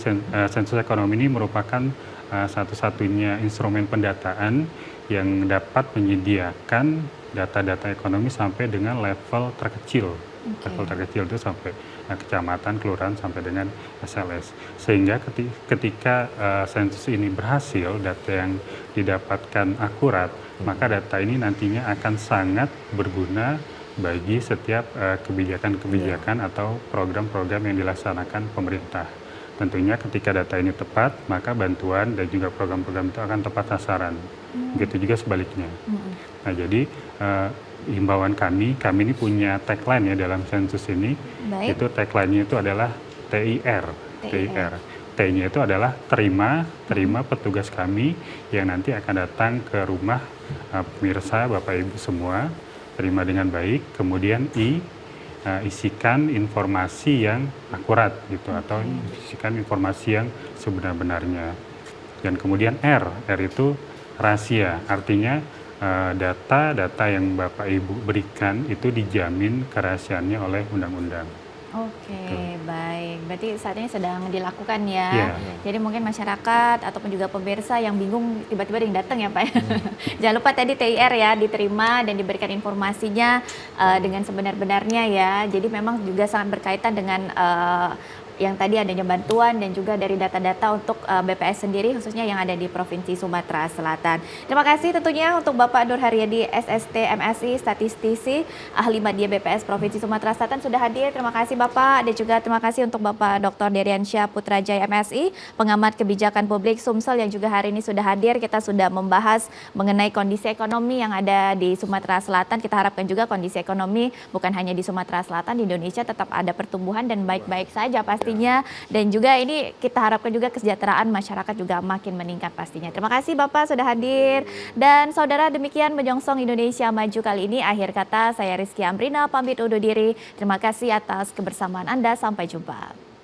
sensus ekonomi ini merupakan satu-satunya instrumen pendataan yang dapat menyediakan data-data ekonomi sampai dengan level terkecil. Level terkecil itu sampai kecamatan, kelurahan, sampai dengan SLS. Sehingga ketika sensus ini berhasil, data yang didapatkan akurat, maka data ini nantinya akan sangat berguna bagi setiap kebijakan-kebijakan atau program-program yang dilaksanakan pemerintah. Tentunya ketika data ini tepat, maka bantuan dan juga program-program itu akan tepat sasaran. Begitu juga sebaliknya. Nah, jadi himbauan kami ini punya tagline ya dalam sensus ini. Baik. Itu tagline-nya itu adalah TIR. T-nya itu adalah terima petugas kami yang nanti akan datang ke rumah pemirsa Bapak Ibu semua, terima dengan baik. Kemudian isikan informasi yang akurat gitu, atau isikan informasi yang sebenar-benarnya. Dan kemudian R itu rahasia, artinya data-data yang Bapak Ibu berikan itu dijamin kerahasiaannya oleh undang-undang. Oke, baik. Berarti saat ini sedang dilakukan ya. Iya. Jadi mungkin masyarakat ataupun juga pemirsa yang bingung tiba-tiba ada yang datang ya Pak. Jangan lupa tadi TIR ya, diterima dan diberikan informasinya dengan sebenar-benarnya ya. Jadi memang juga sangat berkaitan dengan yang tadi adanya bantuan dan juga dari data-data untuk BPS sendiri khususnya yang ada di Provinsi Sumatera Selatan. Terima kasih tentunya untuk Bapak Nur Haryadi SST MSI Statistisi Ahli Media BPS Provinsi Sumatera Selatan sudah hadir. Terima kasih Bapak, dan juga terima kasih untuk Bapak Dr. Deriansyah Putrajaya MSI Pengamat Kebijakan Publik Sumsel yang juga hari ini sudah hadir. Kita sudah membahas mengenai kondisi ekonomi yang ada di Sumatera Selatan. Kita harapkan juga kondisi ekonomi bukan hanya di Sumatera Selatan, di Indonesia tetap ada pertumbuhan dan baik-baik saja pastinya, dan juga ini kita harapkan juga kesejahteraan masyarakat juga makin meningkat pastinya. Terima kasih Bapak sudah hadir. Dan saudara, demikian Menyongsong Indonesia Maju kali ini. Akhir kata saya Rizky Amrina pamit undur diri. Terima kasih atas kebersamaan Anda. Sampai jumpa.